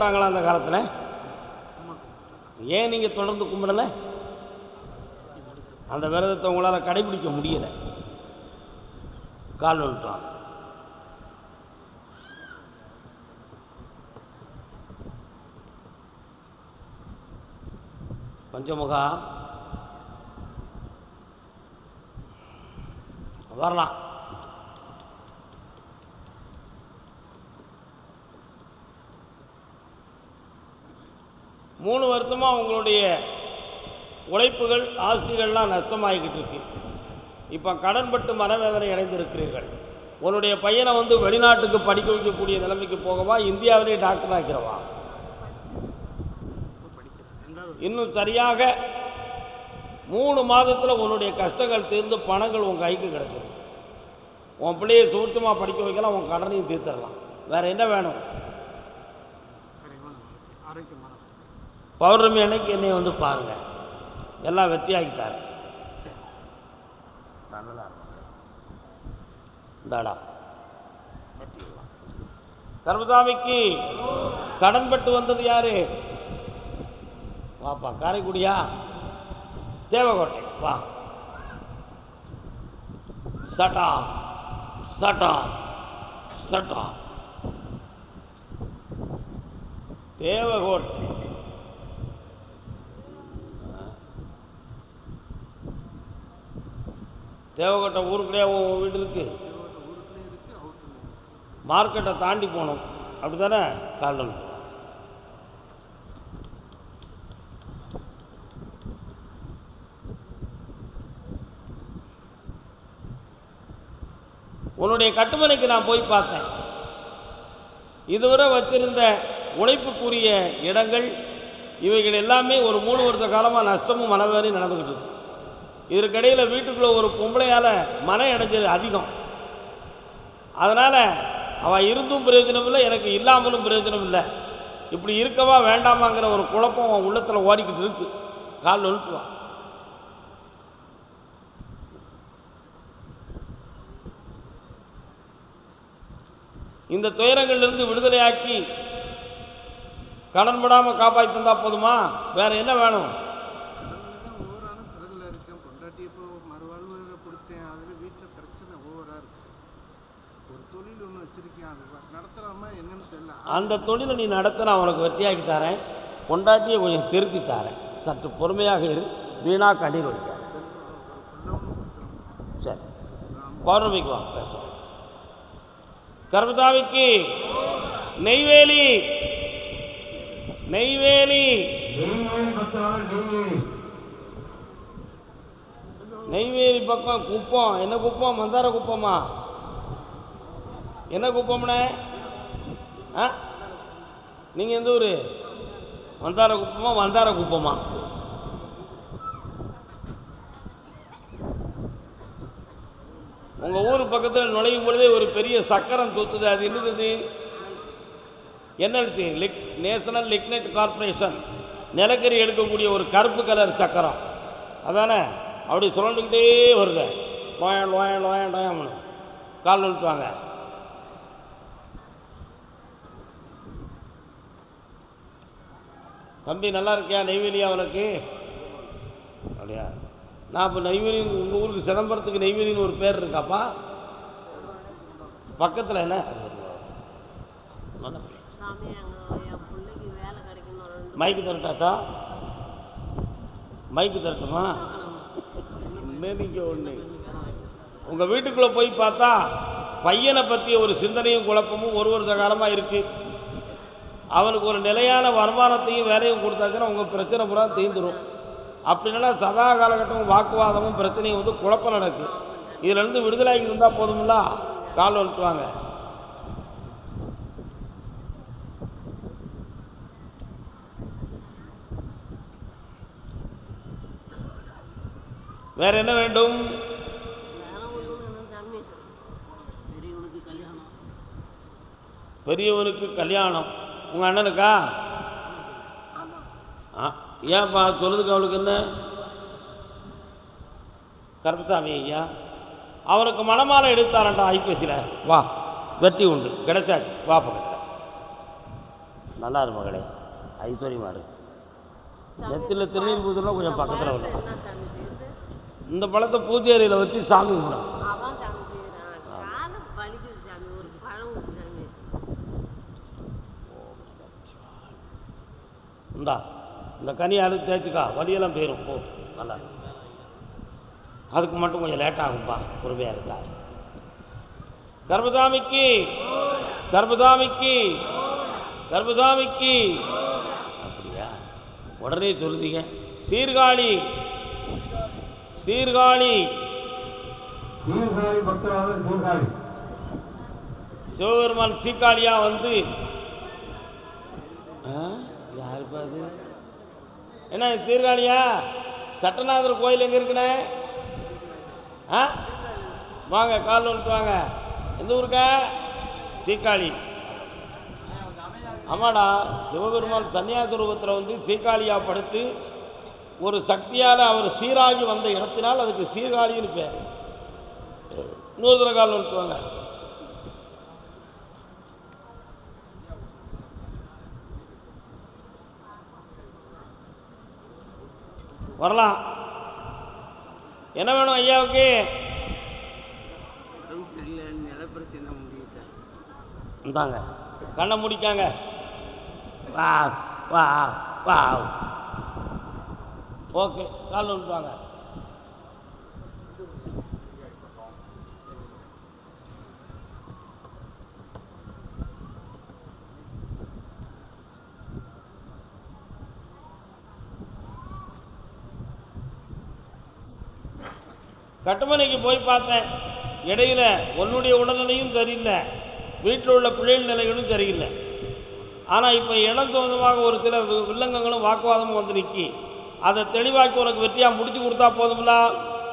விட்டாங்களா அந்த காலத்தில்? ஏன் நீங்கள் தொடர்ந்து கும்பிடலை? அந்த விரதத்தை உங்களால் கடைபிடிக்க முடியலை, கால் வந்துட்டாங்க. பஞ்சமுகா வரலாம். மூணு வருஷமாக உங்களுடைய உழைப்புகள் ஆஸ்திகள்லாம் நஷ்டமாகிக்கிட்டு இருக்கு. இப்போ கடன்பட்டு மனவேதனை அடைந்திருக்கிறீர்கள். உன்னுடைய பையனை வெளிநாட்டுக்கு படிக்க வைக்கக்கூடிய நிலைமைக்கு போகவா, இந்தியாவிலே டாக்டர் ஆக்கிறவா? இன்னும் சரியாக 3 மாதத்தில் உன்னுடைய கஷ்டங்கள் தீர்ந்து பணங்கள் உன் கைக்கு கிடைச்சிடும். உன் பிள்ளையை சூட்சமாக படிக்க வைக்கலாம், உன் கடனையும் தீர்த்திடலாம். வேறு என்ன வேணும்? பௌர்ணமி அன்னைக்கு என்னை பாருங்கள், எல்லாம் வெற்றியாகித்தார். இந்தாடா கர்மசாமிக்கு கடன்பட்டு வந்தது யாரு? வாப்பா, காரைக்குடியா, தேவகோட்டை, வா. சட்டா சட்டா சட்டா தேவகோட்டை. தேவகோட்டை ஊருக்குள்ளே உன் வீடு இருக்கு. மார்க்கெட்டை தாண்டி போகணும், அப்படி தானே? காரணம் உன்னுடைய கட்டுமனைக்கு நான் போய் பார்த்தேன். இதுவரை வச்சிருந்த உழைப்புக்குரிய இடங்கள் இவைகள் எல்லாமே ஒரு 3 வருஷ காலமாக நஷ்டமும் மனவேதனையும் நடந்துக்கிட்டு இருக்கு. இதற்கிடையில் வீட்டுக்குள்ளே ஒரு பொம்பளையால் மன இடைஞ்சல் அதிகம். அதனால் அவள் இருந்தும் பிரயோஜனம் இல்லை, எனக்கு இல்லாமலும் பிரயோஜனம் இல்லை. இப்படி இருக்கவா வேண்டாமாங்கிற ஒரு குழப்பம் அவன் உள்ளத்தில் ஓடிக்கிட்டு இருக்கு. கால் ஒழுட்டுவான். இந்த துயரங்களிலிருந்து விடுதலையாக்கி கடன் படாமல் காப்பாற்றி தந்தால் போதுமா? வேறு என்ன வேணும்? அந்த தொழிலை நீ நடத்த நான் உனக்கு வெற்றியாக்கி தரேன். பொண்டாட்டியை கொஞ்சம் திருத்தி தரேன். சற்று பொறுமையாக இரு, வீணாக கண்ணீர் வடிக்க. சரி, பௌர்ணமிக்கு வா பேசுவோம். கர்மசாமிக்கு நெய்வேலி, நெய்வேலி, நெய்வேலி பக்கம் குப்பம். என்ன குப்பம்? மந்தார குப்பமா? என்ன குப்பம்னே? ஆ, நீங்கள் எந்த ஊர்? மந்தார குப்பமா? மந்தார குப்பமா? உங்கள் ஊர் பக்கத்தில் நுழையும் பொழுதே ஒரு பெரிய சக்கரம் தொத்துது. அது என்னது? என்எல்சி, நேஷனல் லிக்னைட் கார்பரேஷன், நிலக்கரி எடுக்கக்கூடிய ஒரு கருப்பு கலர் சக்கரம். அதானே? அப்படி சுழண்டுக்கிட்டே வருது. லோயன் லோயன் லோயன் லோயம்னு கால் நிறுத்துவாங்க. தம்பி நல்லா இருக்கியா? நெய்வேலியா உனக்கு? அப்படியா? நான் இப்போ நெய்வேலி, உங்கள் ஊருக்கு சிதம்பரத்துக்கு நெய்வேலின்னு ஒரு பேர் இருக்காப்பா. பக்கத்தில் என்ன மைக்கு தரட்டாக்கா? மைக்கு தரட்டுமா? நீங்கள் ஒன்று உங்கள் வீட்டுக்குள்ளே போய் பார்த்தா பையனை பற்றிய ஒரு சிந்தனையும் குழப்பமும் ஒரு வருஷ காலமாக இருக்குது. அவனுக்கு ஒரு நிலையான வருமானத்தையும் வேலையும் கொடுத்தாச்சுன்னா உங்கள் பிரச்சனை பூரா தீர்ந்துடும். அப்படின்னா சதா காலகட்டமும் வாக்குவாதமும் பிரச்சனையும் குழப்பம் நடக்கு. இதிலேருந்து விடுதலைக்கு இருந்தால் போதுமில்ல, கால் வந்துட்டுவாங்க. வேற என்ன வேண்டும்? பெரியவனுக்கு கல்யாணம். உங்கள் அண்ணனுக்கா? ஏன்ப்பா சொல்லுதுக்கு அவளுக்கு என்ன? கருப்பசாமி ஐயா அவனுக்கு மணமாலை எடுத்தாரண்டா ஐப்பசியில். வா, வெற்றி உண்டு, கிடைச்சாச்சு. வா பக்கத்தில். நல்லா இரு மகளே, ஐஸ்வர்யமாக இருக்கு. நெத்தியில் திருநீர் பூத்தெல்லாம் கொஞ்சம் பக்கத்தில் வரும். இந்த பழத்தை பூஜை அறையில் வச்சு சாமி கும்பிடும். இந்தா இந்த கனி அழுக்கு தேய்ச்சிக்கா, வலியெல்லாம் போயிடும். போ, நல்லா அதுக்கு மட்டும் கொஞ்சம் லேட் ஆகும்பா, பொறுமையாக இருந்தா. கர்பதாமிக்கு கர்பதாமிக்கு கர்பதாமிக்கு. அப்படியா, உடனே சொல்லுதீங்க. சீர்காழி சீர்காழி சிவபெருமான் சீர்காழியா வந்து யாருப்பா அது? என்ன சீர்காழியா? சட்டநாதர் கோயில் எங்கே இருக்குண்ணே? வாங்க, காலில் வந்துட்டு வாங்க. எந்த ஊருக்கா? சீர்காழி. ஆமாடா, சிவபெருமான் சன்னியாச ரூபத்தில் வந்து சீர்காழியா படுத்து ஒரு சக்தியால் அவர் சீராகி வந்த இடத்தினால் அதுக்கு சீர்காழின்னு பேர். இன்னொரு தடவை காலில் வந்துட்டு வாங்க. வரலாம். என்ன வேணும் ஐயாவுக்கு? இந்தாங்க, கண்ணை முடிக்காங்க. வா வா வா. ஓகே, காலில் விட்டுவாங்க. கட்டுமனைக்கு போய் பார்த்தேன். இடையில் உன்னுடைய உடல்நிலையும் சரியில்லை, வீட்டில் உள்ள பிள்ளைகள் நிலைகளும் சரியில்லை. ஆனால் இப்போ இடம் சொந்தமாக ஒரு சில வில்லங்கங்களும் வாக்குவாதமும் வந்து நிற்கி, அதை தெளிவாக்கி உனக்கு வெற்றியாக முடிச்சு கொடுத்தா போதும்ல,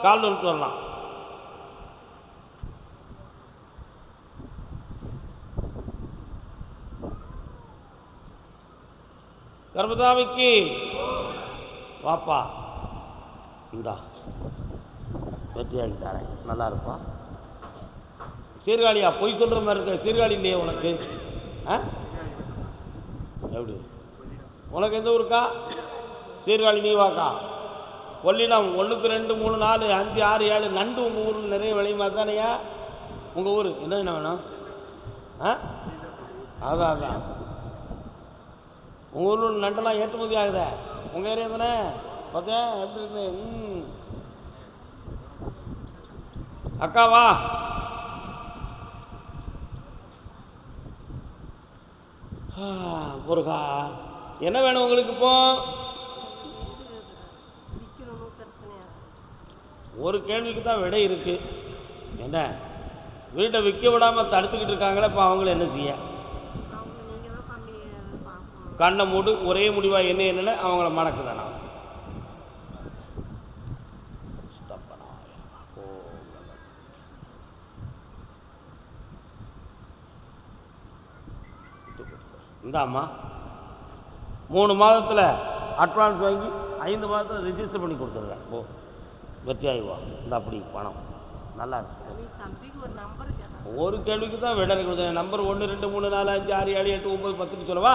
கால் வந்துட்டு வரலாம். கர்பதாமிக்கு வாப்பா, இந்தா வெற்றியாகி தரேன், நல்லா இருப்பா. சீர்காழியா? பொய் சொல்கிற மாதிரி இருக்க. சீர்காழி இல்லையே உனக்கு? எப்படி உனக்கு எந்த ஊருக்கா? சீர்காழி நீ வாக்கா. கொள்ளிடம் 1, 2, 3, 4, 5, 6, 7 நண்டு உங்கள் ஊரில் நிறைய விளையுமா தானையா? உங்கள் ஊர் என்ன வேணும்? அதான் அதான் உங்கள் ஊரில் நண்டெல்லாம் ஏற்றுமதி ஆகுதே, உங்கள் ஏரியா தானே? பார்த்தேன் எப்படி இருக்கு. அக்காவா? முருகா, என்ன வேணும் உங்களுக்கு? இப்போ ஒரு கேள்விக்கு தான் விடை இருக்கு. என்ன வீட்டை விற்க விடாமல் தடுத்துக்கிட்டு இருக்காங்களே, இப்போ அவங்கள என்ன செய்ய? கண்ணை மூடு, ஒரே முடிவாக என்ன என்னென்ன அவங்கள மணக்குதானா? இந்தாம்மா, 3 மாதத்தில் அட்வான்ஸ் வாங்கி 5 மாதத்தில் ரிஜிஸ்டர் பண்ணி கொடுத்துருவேன். ஓ, வெற்றியாகிவா. இந்த அப்படி பணம் நல்லா இருக்கு. ஒரு கேள்விக்கு தான் விட கொடுத்தேன். நம்பர் 1, 2, 3, 4, 5, 6, 7, 8, 9, 10 சொல்லவா?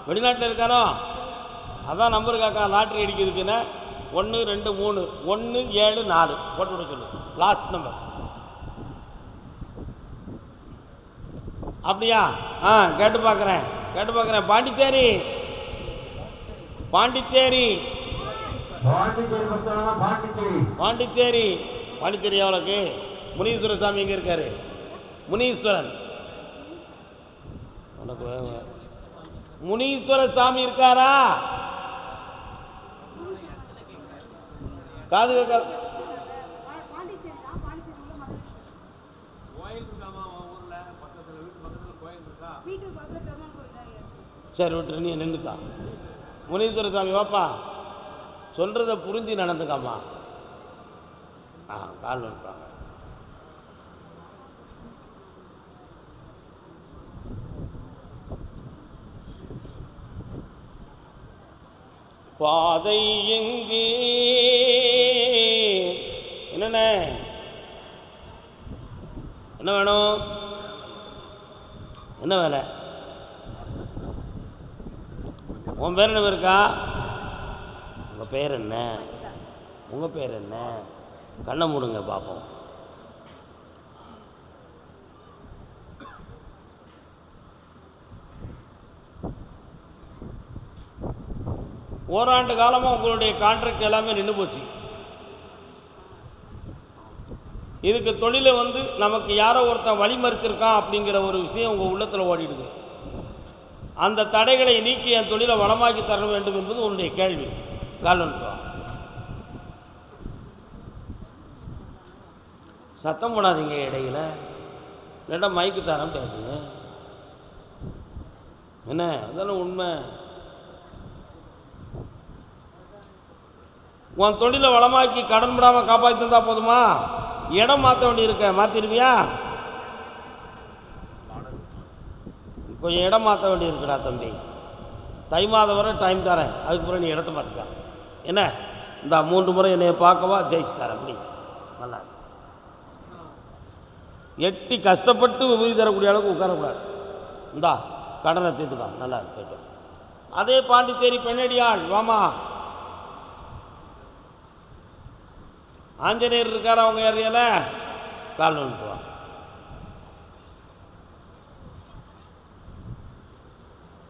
வெளிநாட்டில் இருக்கானோ அதான் நம்பர் காக்கா. லாட்ரி அடிக்கிறதுக்குன்னு 1, 2, 3, 1, 7, 4 போட்டு விட சொல்லு. லாஸ்ட் நம்பர் அப்படியா? கேட்டு பார்க்குறேன். பாண்டிச்சேரி பாண்டிச்சேரி பாண்டிச்சேரி பாண்டிச்சேரி எவ்வளோக்கு? முனீஸ்வர சாமி எங்கே இருக்காரு? முனீஸ்வரன். உனக்கு முனீஸ்வர சாமி இருக்காரா? காது சரி விட்டு நீ நின்றுக்கா. முனீஸ்வர சாமி வாப்பா, சொல்கிறத புரிஞ்சு நடந்துக்காமா. கால் வந்துட்டாங்க. பாதை எங்கே? என்னென்ன என்ன வேணும்? என்ன வேலை? உன் பேர் என்ன இருக்கா? உங்கள் பேர் என்ன? உங்கள் பேர் என்ன? கண்ணை மூடுங்க பார்ப்போம். ஓராண்டு காலமாக உங்களுடைய கான்ட்ராக்ட் எல்லாமே நின்று போச்சு. இதுக்கு தொழிலை நமக்கு யாரோ ஒருத்தன் வழிமறிச்சிருக்கான் அப்படிங்கிற ஒரு விஷயம் உங்கள் உள்ளத்தில் ஓடிடுது. அந்த தடைகளை நீக்கி என் தொழிலை வளமாக்கி தர வேண்டும் என்பது உன்னுடைய கேள்வி. கால்வன்ட்டுவா, சத்தம் போடாதீங்க இடையில. இல்லைன்னா மைக்கு தரம் பேசுங்க. என்ன அதெல்லாம் உண்மை. உன் தொழிலை வளமாக்கி கடன் விடாமல் காப்பாற்றி தந்தா போதுமா? இடம் மாற்ற வேண்டி இருக்க, மாற்றிடுவியா? இப்போ இடம் மாற்ற வேண்டி இருக்குடா தம்பி. தை மாதம் வரை டைம் தரேன், அதுக்கு பிறகு நீ இடத்த மாற்றிக்கா. என்ன இந்த 3 முறை என்னைய பார்க்கவா, ஜெயிச்சு தரேன். அப்படி நல்லா எட்டி கஷ்டப்பட்டு உதவி தரக்கூடிய அளவுக்கு உட்காரக்கூடாது. இந்தா கடனை தீர்த்துக்கா, நல்லா இருக்கு. அதே பாண்டிச்சேரி பெண்ணடியாள் வாமா, ஆஞ்சநேயர் இருக்கார் அவங்க ஏரியால, கால் வந்துட்டு வா.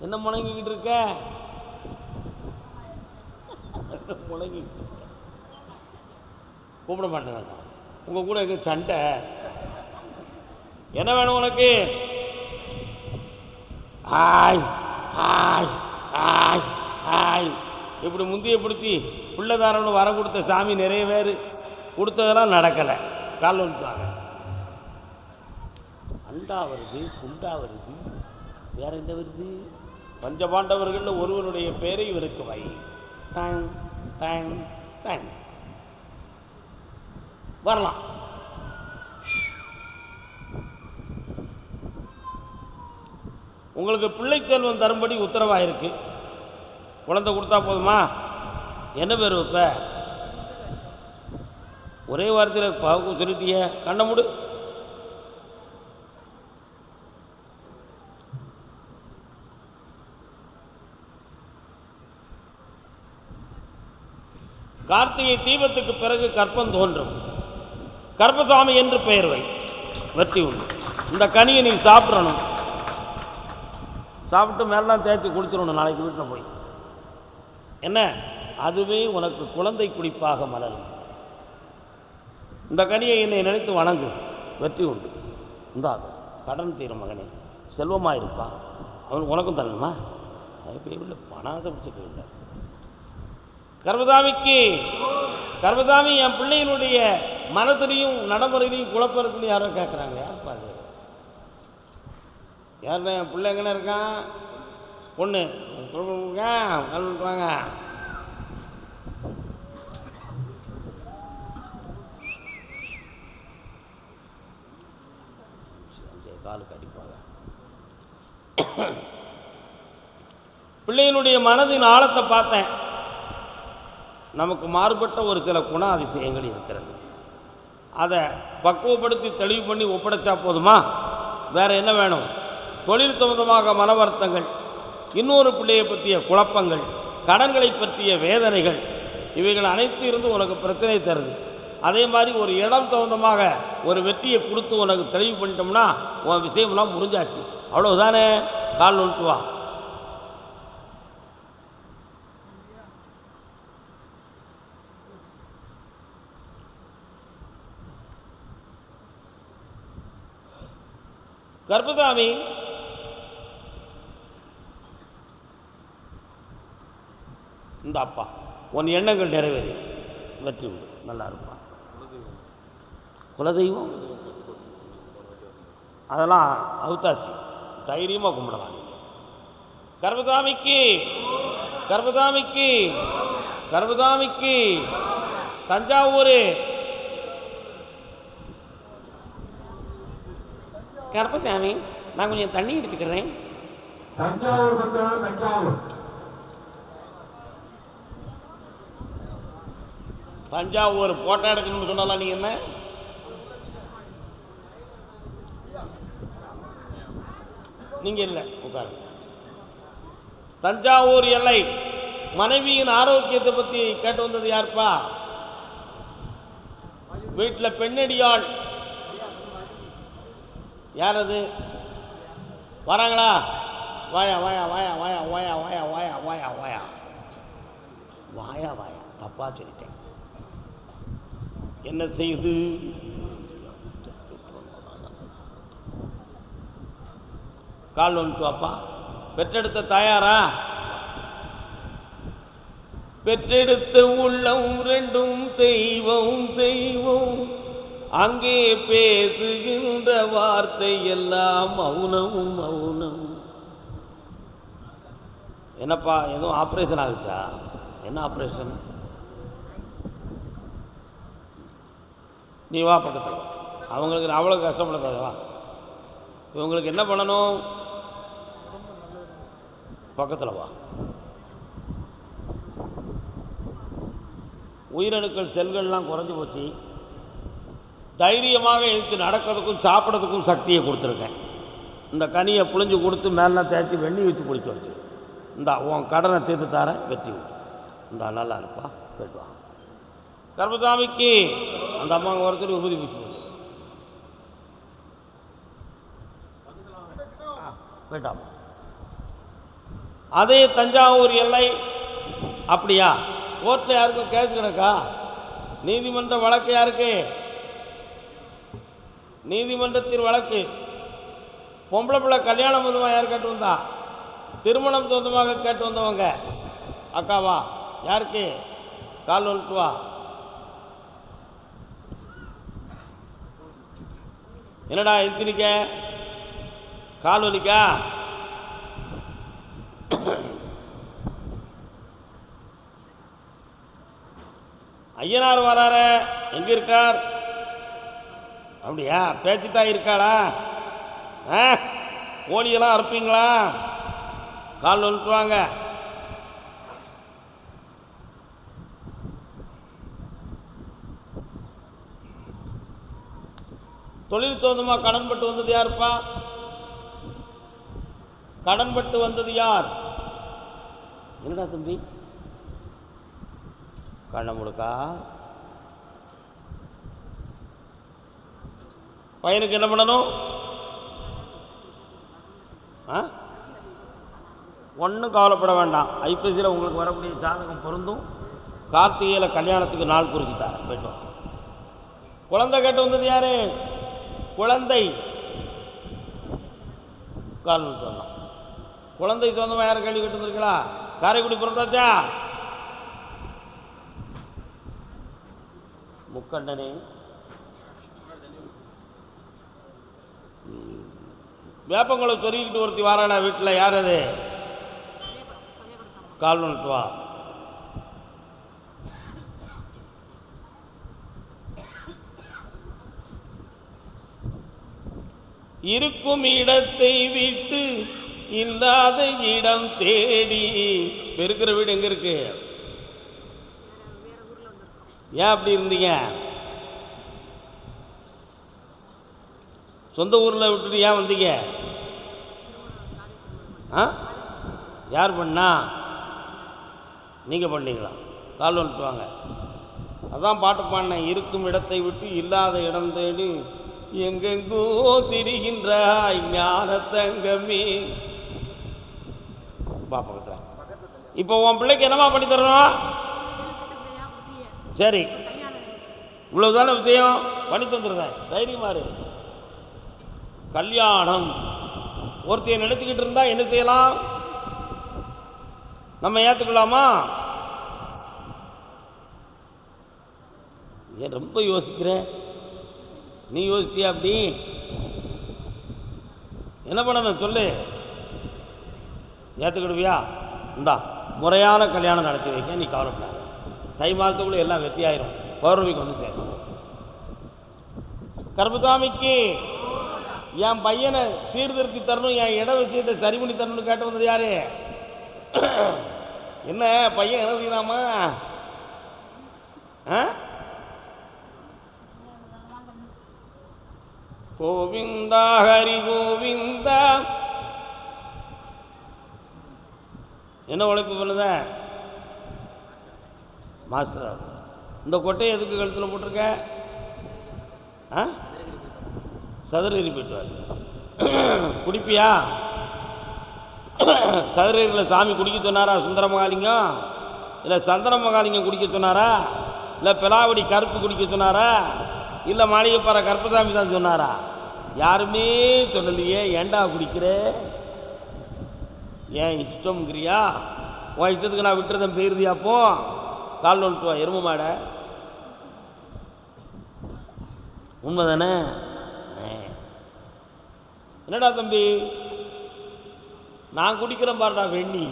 என்ன முழங்கிக்கிட்டு இருக்க? முழங்கிக்கிட்டு இருக்க, கூப்பிட மாட்டேங்க. உங்கள் கூட எங்க சண்டை? என்ன வேணும் உனக்கு? ஆய் ஆய் ஆய் ஆய் இப்படி முந்திய பிடிச்சி பிள்ளைதாரன்னு வரம் கொடுத்த சாமி நிறைய பேர் கொடுத்ததெல்லாம் நடக்கலை. கால் வந்துட்டாங்க. அண்டா வருது, குண்டா வருது, வேற என்ன வருது? பஞ்சபாண்டவர்கள் ஒருவனுடைய பேரை இவருக்கு வை. டைம் டைம் டைம் வரலாம். உங்களுக்கு பிள்ளை செல்வம் தரும்படி உத்தரவாக இருக்கு. குழந்தை கொடுத்தா போதுமா? என்ன பேர் வைப்ப? ஒரே வாரத்தில் பாவுக்கு சொல்லிட்டிய, கண்ணை மூடு. கார்த்திகை தீபத்துக்கு பிறகு கற்பம் தோன்றும். கற்பசாமி என்று பெயர் வை. வெற்றி உண்டு. இந்த கனியை நீ சாப்பிடணும். சாப்பிட்டு மேலாம் தேய்ச்சி குடிச்சிடணும் நாளைக்கு வீட்டில் போய். என்ன அதுவே உனக்கு குழந்தை குடிப்பாக மலரும். இந்த கனியை என்னை நினைத்து வணங்கு, வெற்றி உண்டு. இந்தா கடன் தீரும் மகனே, செல்வமாக இருப்பா. அவன் உனக்கும் தரணுமா? இல்லை பணாசை பிடிச்சிக்க இல்லை. கர்மசாமிக்கு கர்மசாமி என் பிள்ளைகளுடைய மனத்திலையும் நடைமுறையிலையும் குழப்பம் இருக்குன்னு யாரோ கேட்குறாங்க. யாருப்பா அது? யாருன்னா என் பிள்ளை எங்கன்னு இருக்கான்? பொண்ணு வாங்க. காலுக்கு அடிப்பாங்க. பிள்ளையினுடைய மனதின் ஆழத்தை பார்த்தேன். நமக்கு மாறுபட்ட ஒரு சில குண அதிசயங்கள் இருக்கிறது. அதை பக்குவப்படுத்தி தெளிவு பண்ணி ஒப்படைச்சா போதுமா? வேறு என்ன வேணும்? தொழில் சம்பந்தமாக மன வருத்தங்கள், இன்னொரு பிள்ளையை பற்றிய குழப்பங்கள், கடன்களை பற்றிய வேதனைகள், இவைகள் அனைத்து இருந்து உனக்கு பிரச்சனை தருது. அதே மாதிரி ஒரு இடம் சம்பந்தமாக ஒரு வெற்றியை கொடுத்து உனக்கு தெளிவு பண்ணிட்டோம்னா உன் விஷயம்லாம் முடிஞ்சாச்சு. அவ்வளோதானே? கால் வந்துட்டு வா. கர்ப்பசாமி, இந்த அப்பா உன் எண்ணங்கள் நிறைவேறி வெற்றி உண்டு. நல்லா இருப்பான். குலதெய்வம் அதெல்லாம் அவுத்தாச்சு, தைரியமாக கும்பிடலாம். கர்ப்பசாமிக்கு கர்ப்பசாமிக்கு கர்ப்பசாமிக்கு தஞ்சாவூர் கருப்பசாமி, நான் கொஞ்சம் தண்ணி அடிச்சுக்கிறேன். தஞ்சாவூர் போட்டோ எடுக்கணும்னு சொன்னாலாம் நீங்க என்ன? நீங்க இல்லை, உட்காருங்க. தஞ்சாவூர் எல்லை மனைவியின் ஆரோக்கியத்தை பற்றி கேட்டு வந்தது யாருப்பா? வீட்டில் பெண்ணடியாள் யார் அது? வராங்களா? வாயா வாயா வாயா வாயா வாயா வாயா வாயா வாயா வாயா வாயா வாயா தப்பா சொல்லிட்டேன். என்ன செய்யுது? கால் வந்துட்டு வாப்பா. பெற்றெடுத்த தாயாரா? பெற்றெடுத்த உள்ளம் ரெண்டும் தெய்வம் தெய்வம், அங்கே பேசுகின்ற வார்த்தை எல்லாம் மௌனம் மௌனம். என்னப்பா எதுவும் ஆப்ரேஷன் ஆகுச்சா? என்ன ஆப்ரேஷன்? நீ வா பக்கத்தில். அவங்களுக்கு அவ்வளோ கஷ்டப்படாத வா. இவங்களுக்கு என்ன பண்ணணும்? பக்கத்தில் வா. உயிரணுக்கள் செல்கள்லாம் குறைஞ்சி போச்சு. தைரியமாக எழுத்து நடக்கிறதுக்கும் சாப்பிட்றதுக்கும் சக்தியை கொடுத்துருக்கேன். இந்த கனியை புழிஞ்சு கொடுத்து மேலாம் தேய்ச்சி வெண்ணி வச்சு குளிக்க வச்சு இந்தா உன் கடனை தீர்த்து தரேன், வெற்றி விட்டு இந்தா நல்லா இருப்பா. போய்ட்டு வா. கர்மசாமிக்கு அந்த அம்மாங்க ஒருத்தர் உபதி பிடிச்சி போச்சு. போயிட்டாமா. அதே தஞ்சாவூர் எல்லை அப்படியா? கோர்ட்டில் யாருக்கும் கேஸ் கிடக்கா? நீதிமன்ற வழக்கு யாருக்கு? நீதிமன்றத்தில் வழக்கு. பொம்பளை பிள்ளை கல்யாணம் சொந்தமாக யார் கேட்டு வந்தா? திருமணம் சொந்தமாக கேட்டு வந்தவங்க அக்காவா? யாருக்கு? கால் வந்துட்டு வா. என்னடா எத்திரிக்க? கால் வலிக்கா? ஐயனார் வரார, எங்கே இருக்கார்? அப்படியா? பேச்சுத்தான் இருக்காளா? கோழியெல்லாம் அறுப்பீங்களா? கால் வந்துட்டு வாங்க. தொழில் சொந்தமாக கடன்பட்டு வந்தது யாருப்பா? கடன்பட்டு வந்தது யார்? என்னடா தம்பி கண்ண முடுக்கா? பையனுக்கு என்ன பண்ணணும்? ஒன்றும் கவலைப்பட வேண்டாம். ஐப்பசியில் உங்களுக்கு வரக்கூடிய ஜாதகம் பொருந்தும். கார்த்திகையில் கல்யாணத்துக்கு நாள் குறிச்சிட்டார். போய்ட்டோம். குழந்தை கேட்டு வந்தது யாரு? குழந்தை. கால் சொல்லலாம். குழந்தை சொந்தமாக யாரும் கேள்வி கேட்டு வந்திருக்கீங்களா? காரைக்குடி புறப்பட்டாச்சா? முக்கண்டனே வேப்பங்களை சொருகிக்கிட்டு ஒருத்தி வாராளா வீட்டில்? யார் அது? கால் வந்துட்டு வா. இருக்கும் இடத்தை விட்டு இல்லாத இடம் தேடி. பெருக்கிற வீடு எங்க இருக்கு? ஏன் அப்படி இருந்தீங்க? சொந்த ஊரில் விட்டுட்டு ஏன் வந்தீங்க? யார் பண்ணா? நீங்கள் பண்ணீங்களா? கால் வந்துட்டு வாங்க. அதான் பாட்டு பாடினேன். இருக்கும் இடத்தை விட்டு இல்லாத இடம் தேடி எங்கெங்கோ திரிகின்றாய் ஞான தங்கமே. பா பக்கத்தில். இப்போ உன் பிள்ளைக்கு என்னமா பண்ணி தரணும்? சரி, இவ்வளவுதானே விஷயம். பண்ணி தந்துடுறேன், தைரியமா இரு. கல்யாணம் ஒருத்தைய நினைச்சுக்கிட்டு இருந்தா என்ன செய்யலாம்? நம்ம ஏற்றுக்கலாமா? ஏன் ரொம்ப யோசிக்கிறேன்? நீ யோசிச்சியா? அப்படி என்ன பண்ணணும் சொல்லு. ஏற்றுக்கிடுவியா? இந்தா முறையான கல்யாணம் நடத்தி வைக்க நீ கவலைப்படாத. தை மாதத்துக்குள்ளே எல்லாம் வெற்றி ஆயிரும். பௌர்ணமிக்கு வந்து சேரும். கர்மசாமிக்கு என் பையனை சீர்திருத்தி தரணும், என் இட விஷயத்தை சரி பண்ணி தரணும்னு கேட்டு வந்தது யாரு? என்ன பையன் என்ன செய்யலாமா? கோவிந்தா ஹரி கோவிந்தா என்ன உழைப்பு பண்ணுத? மாஸ்டர். இந்த கொட்டையை எதுக்கு கழுத்தில் போட்டிருக்க? சதுரகிரி போயிட்டு வர. குடிப்பியா? சதுரகிரியில் சாமி குடிக்க சொன்னாரா சுந்தர மகாலிங்கம்? இல்லை சந்தன மகாலிங்கம் குடிக்க சொன்னாரா? இல்லை பிலாவடி கருப்பு குடிக்க சொன்னாரா? இல்லை மாளிகைப்பாறை கருப்பசாமி தான் சொன்னாரா? யாருமே சொல்லலையே. ஏண்டா குடிக்கிற? ஏன் இஷ்டம்ங்கிறியா? உன் இஷ்டத்துக்கு நான் விட்டுறதன் போயிருதியாப்போ? கால் வந்துட்டு வா எரும மாட. உண்மை தானே? என்னடா தம்பி நான் குடிக்கிறேன் பாருடா வெண்ணி.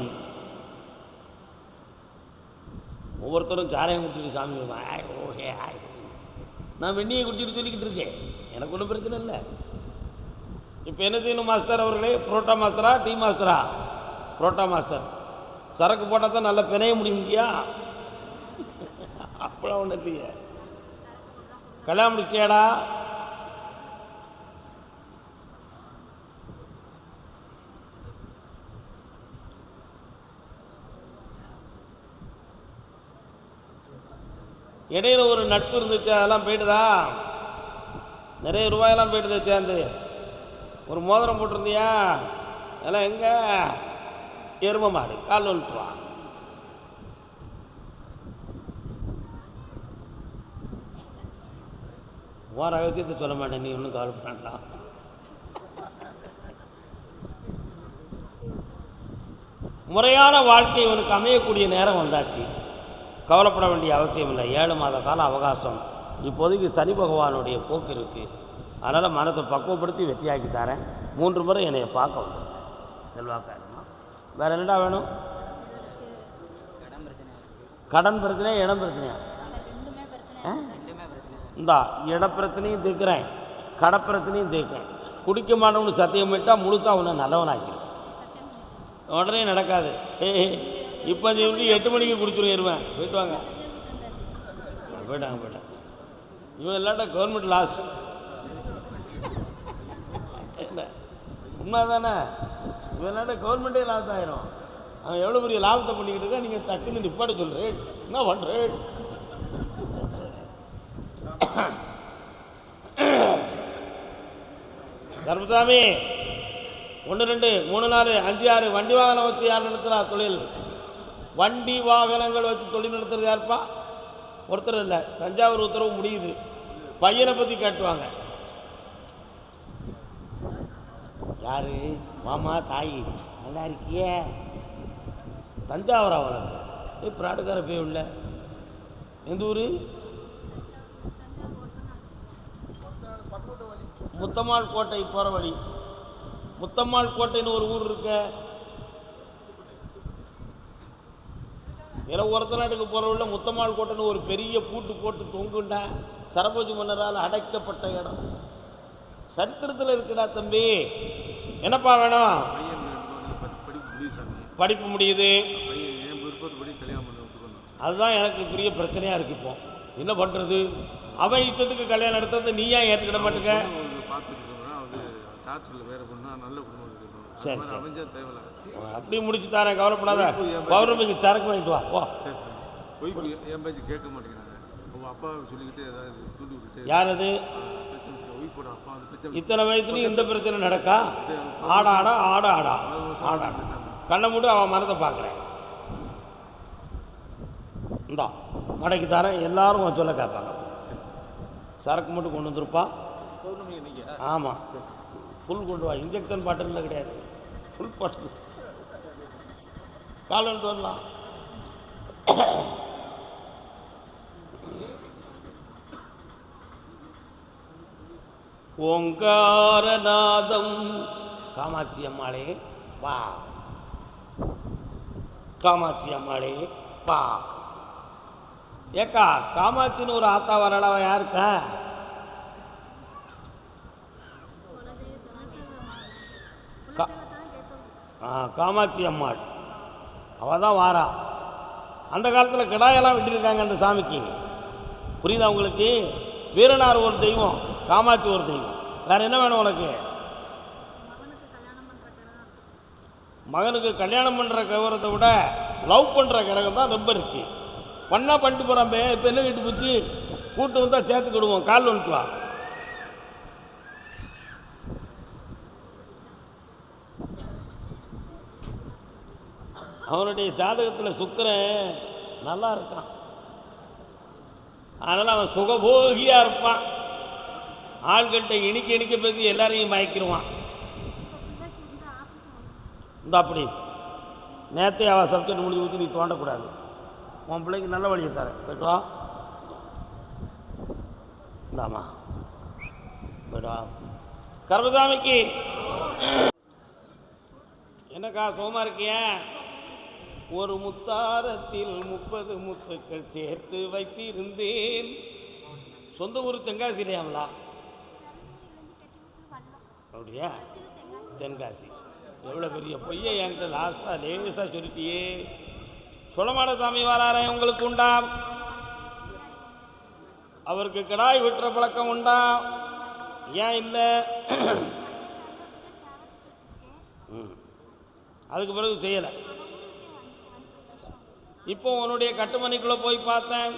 ஒவ்வொருத்தரும் சாரையும் குடிச்சிட்டு சாமி ஓகே நான் வெண்ணியை குடிச்சிட்டு சொல்லிக்கிட்டு இருக்கேன். எனக்கு ஒன்றும் பிரச்சனை இல்லை. இப்போ என்ன செய்யணும் மாஸ்டர் அவர்களே? புரோட்டா மாஸ்டரா டீ மாஸ்டரா? புரோட்டா மாஸ்டர். சரக்கு போட்டால் தான் நல்லா பிணைய முடியுங்கய்யா. அப்பெல்லாம் ஒன்றும் இல்லையா? கல்யாணம் முடிச்சியாடா? இடையில ஒரு நட்பு இருந்துச்சு, அதெல்லாம் போயிட்டுதா? நிறைய ரூபாயெல்லாம் போயிட்டுது சேர்ந்து. ஒரு மோதிரம் போட்டிருந்தியா? அதெல்லாம் எங்கே? எரும மாடு. கால் வந்துட்டுவான். ஓர அகத்தியத்தை சொல்ல மாட்டேன், நீ ஒன்றும் கவலைப்பட வேண்டாம். முறையான வாழ்க்கை இவனுக்கு அமையக்கூடிய நேரம் வந்தாச்சு. கவலைப்பட வேண்டிய அவசியம் இல்லை. 7 மாத கால அவகாசம் இப்போதைக்கு சனி பகவானுடைய போக்கு இருக்குது. அதனால் மனத்தை பக்குவப்படுத்தி வெற்றியாக்கி தரேன். 3 முறை என்னை பார்க்க வந்து செல்வாக்காரமா. வேறு என்னடா வேணும்? கடன் பிரச்சனையா இடம் பிரச்சனையா? இந்தா இட பிரச்சனையும் தீர்க்கிறேன், கடை பிரச்சனையும் தீர்க்கிறேன். குடிக்க மாட்டோம்னு சத்தியம் பண்ணிட்டால் முழுத்தா உன்னை நல்லவனாக்கிறேன். உடனே நடக்காது. இப்போ எப்படி 8 மணிக்கு குடிச்சுருவேன். போயிட்டு வாங்க. போயிட்டாங்க. இவன் இல்லாட்டா கவர்மெண்ட் லாஸ். இல்லை உண்மை தானே? இவன் இல்லாட்டா கவர்மெண்ட்டே லாஸ் ஆயிரும். அவன் எவ்வளோ பெரிய லாபத்தை பண்ணிக்கிட்டு இருக்கா. நீங்கள் டக்குன்னு நிப்பாட்ட சொல்கிறேன். என்ன பண்ணுறேன்? கருப்பசாமி 1 2 3 4 5 6 வண்டி வாகனம் வச்சு யார் நடத்துகிறா தொழில்? வண்டி வாகனங்கள் வச்சு தொழில் நடத்துறது யாருப்பா? ஒருத்தர் இல்லை. தஞ்சாவூர் உத்தரவு முடியுது. பையனை பற்றி காட்டுவாங்க. யாரு? மாமா தாய் நல்லா இருக்கியே. தஞ்சாவூரா உனக்கு? பிராடுக்கார போய் உள்ள எந்த ஊர்? முத்தம்மாள் கோட்டை போகிற வழி. முத்தம்மாள் கோட்டைன்னு ஒரு ஊர் இருக்க. ஏதோ ஒருத்த நாட்டுக்கு போகிறவள்ள முத்தம்மாள் கோட்டைன்னு ஒரு பெரிய பூட்டு போட்டு தொங்குண்டா. சரபோஜி மன்னரால் அடைக்கப்பட்ட இடம். சரித்திரத்தில் இருக்குடா தம்பி. என்னப்பா வேணும்? படிப்பு முடியுது. அதுதான் எனக்கு பெரிய பிரச்சனையாக இருக்குது. இப்போ என்ன பண்ணுறது? அவன் இஷ்டத்துக்கு கல்யாணம் நடத்துறது நீ ஏன் ஏற்றுக்கிட மாட்டேங்க? சரி அப்படி முடிச்சு தரேன், கவலைப்படாத. பௌர்ணமிக்கு சரக்கு வாங்கிட்டு வா. ஓ கேட்க மாட்டேங்கிறாங்க. அப்பா சொல்லிக்கிட்டு யார் அது? இத்தனை வயசுலையும் இந்த பிரச்சனை நடக்கா? ஆடா ஆடா ஆடா ஆடா ஆடா கண்ணை மூட்டு அவன் மனத்தை பார்க்குறேன். இந்தா மடைக்கு தரேன். எல்லாரும் சொல்ல கேட்பாங்க. சரக்கு மட்டும் கொண்டு வந்துருப்பா. ஆமாம் ஃபுல் கொண்டு வா. இன்ஜெக்ஷன் பாட்டில் கிடையாது, ஃபுல் பாட்டில். கால் வந்துட்டு வரலாம். ஓங்காரநாதம் காமாட்சி அம்மாளே வா. காமாட்சி அம்மாளே வா. ஏக்கா காமாட்சின்னு ஒரு ஆத்தா வரலவா யாருக்கா? காமாட்சி அம்மாள் அவள் தான் வாரா. அந்த காலத்தில் கிடாயெல்லாம் விட்டுருக்காங்க அந்த சாமிக்கு. புரியுதா உங்களுக்கு? வீரனார் ஒரு தெய்வம், காமாட்சி ஒரு தெய்வம். வேறு என்ன வேணும் உனக்கு? மகனுக்கு கல்யாணம் பண்ணுற கவரத்தை விட லவ் பண்ணுற கிரகம் தான் ரொம்ப இருக்கு. பண்ணால் பண்ணிட்டு போகிறான். இப்போ என்ன கிட்டு போச்சு, கூட்டு வந்தால் சேர்த்துக்கிடுவோம், கால் வந்துட்டு வா. அவனுடைய ஜாதகத்தில் சுக்கிரன் நல்லா இருக்கான். அதனால் அவன் சுகபோகியாக இருப்பான். ஆள்கிட்ட இனிக்க இனிக்க பேசி எல்லாரையும் மயக்கிடுவான். இந்த அப்படி நேற்றே அவள் சப்ஜெக்ட் முடிஞ்சு ஊற்றி நீ தோண்டக்கூடாது. உன் பிள்ளைக்கு நல்ல வழியை தரேன், போய்ட்டு வா. இந்தாமா போய்ட்டு வா. கர்மசாமிக்கு என்னக்கா சோமா இருக்கியா? ஒரு முத்தாரத்தில் 30 முத்துக்கள் சேர்த்து வைத்திருந்தேன். சொந்த ஊர் தென்காசி இல்லையாங்களா? அப்படியா? தென்காசி. எவ்வளோ பெரிய பொய்யை என்கிட்ட லாஸ்ட்டாக லேசாக சொல்லிட்டியே. சுளமான சாமி வராரே, உங்களுக்கு உண்டா? அவருக்கு கிடாய் விட்டுற பழக்கம் உண்டா? ஏன் இல்லை? அதுக்கு பிறகு செய்யலை. இப்போ உன்னுடைய கட்டுமணிக்குள்ளே போய் பார்த்தேன்.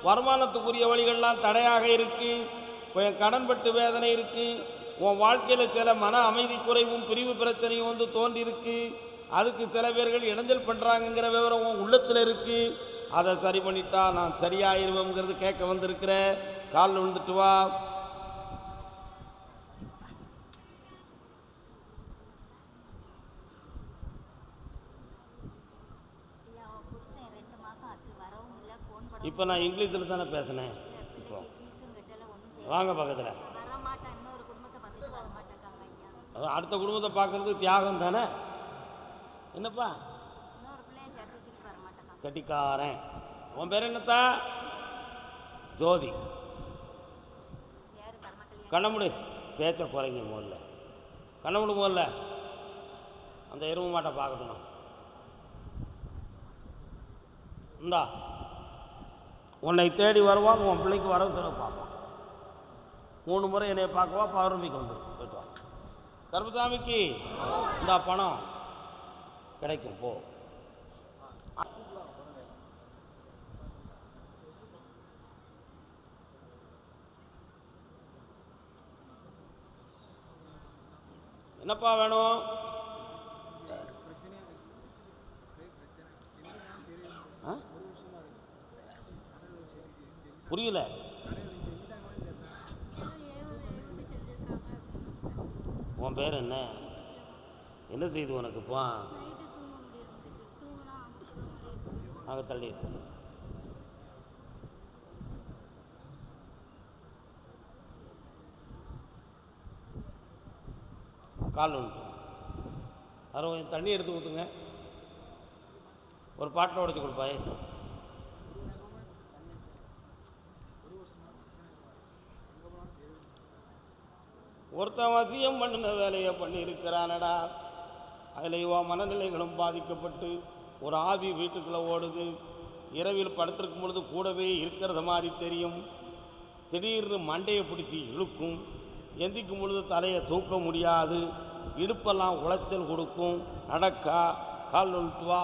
வருமானத்துக்குரிய வழிகள்லாம் தடையாக இருக்குது. கொஞ்சம் கடன்பட்டு வேதனை இருக்குது. உன் வாழ்க்கையில் சில மன அமைதி குறைவும் பிரிவு பிரச்சனையும் வந்து தோன்றிருக்கு. அதுக்கு சில பேர்கள் இடைஞ்சல் பண்ணுறாங்கங்கிற விவரம் உன் உள்ளத்தில் இருக்குது. அதை சரி பண்ணிட்டா நான் சரியாயிருவேங்கிறது கேட்க வந்திருக்கிற. காலில் விழுந்துட்டு வா. இப்போ நான் இங்கிலீஷில் தானே பேசினேன். இப்போ வாங்க பக்கத்தில். அடுத்த குடும்பத்தை பார்க்குறது தியாகம் தானே. என்னப்பா கட்டிக்காரன். உன் பேர் என்னத்தா? ஜோதி. கண்ணமுடு பேச்ச குறைங்க முதல்ல. கண்ணமுடு முதல்ல. அந்த எருமை மாட்டை பார்க்கணும். இந்தா உன்னை தேடி வருவான். உன் பிள்ளைக்கு வரவு செலவு பார்ப்பான். 3 முறை என்னை பார்க்கவா, பௌர்ணமிக்கு வந்துடும். போய்ட்டு வா. கர்மசாமிக்கு இந்த பணம் கிடைக்கும். போ. என்னப்பா வேணும்? புரியல. உன் பேர் என்ன? என்ன செய்து உனக்குப்பா? அங்கே தள்ளி கால் ஒன்று அதை கொஞ்சம் தண்ணி எடுத்து ஊற்றுங்க. ஒரு பாட்டில் உடைச்சி கொடுப்பாயே. ஒருத்தன் வசியம் பண்ணின வேலையை பண்ணியிருக்கிறானடா. அதில் இவன் மனநிலைகளும் பாதிக்கப்பட்டு ஒரு ஆவி வீட்டுக்குள்ளே ஓடுது. இரவில் படுத்திருக்கும் பொழுது கூடவே இருக்கிறத மாதிரி தெரியும். திடீர்னு மண்டையை பிடிச்சி இழுக்கும். எந்திக்கும் பொழுது தலையை தூக்க முடியாது. இடுப்பெல்லாம் உளைச்சல் கொடுக்கும். நடக்கா. கால் ஒன்று வா.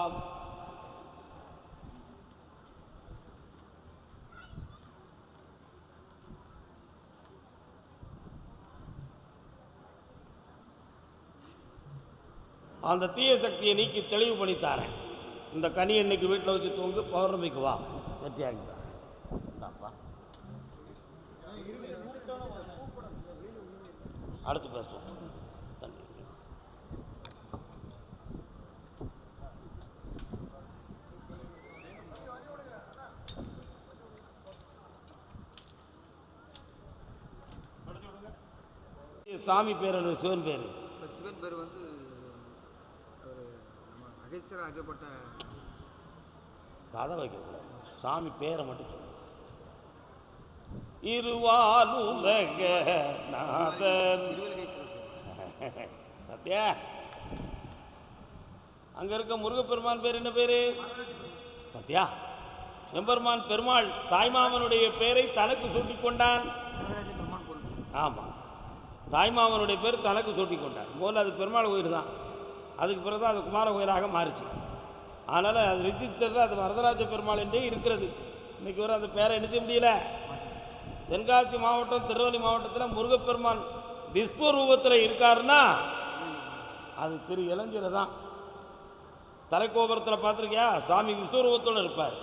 அந்த தீய சக்தியை நீக்கி தெளிவு பண்ணித்தாரேன். இந்த கனி இன்னைக்கு வீட்டில் வச்சு தூங்கு. பௌர்ணமிக்கு வா, வெட்டியாகிட்டான். அடுத்து பேசுவோம். தண்ணி சாமி பேர் என்ன? சிவன் பேர். சிவன் பேர் வந்து அகேஸ்வரர் ஆக்கப்பட்ட. கதை வைக்கக்கூடாது. சாமி பேரை மட்டும் சொல்லு. இருவாலுலக நாதன். சத்தியா அங்க இருக்க முருகப்பெருமான் பேர் என்ன பேரு? சத்தியா எம்பெருமான் பெருமாள் தாய்மாமனுடைய பேரை தனக்கு சூட்டிக் கொண்டான். ஆமாம், தாய்மாமனுடைய பேர் தனக்கு சூட்டிக் கொண்டான். முதல்ல அது பெருமாள் கோயில் தான். அதுக்கு பிறகு தான் அது குமார கோயிலாக மாறிச்சு. அதனால் அது ரிஜிஸ்டரில் அது வரதராஜ பெருமாள் என்றே இருக்கிறது. இன்றைக்கி வர அந்த பேரை என்ன செய்ய முடியல. தென்காசி மாவட்டம் திருநெல்வேலி மாவட்டத்தில் முருகப்பெருமான் விஸ்வரூபத்தில் இருக்காருன்னா அது திரு இளஞ்சில தான். தலைக்கோபுரத்தில் பார்த்துருக்கியா, சாமி விஸ்வரூபத்தோடு இருப்பார்.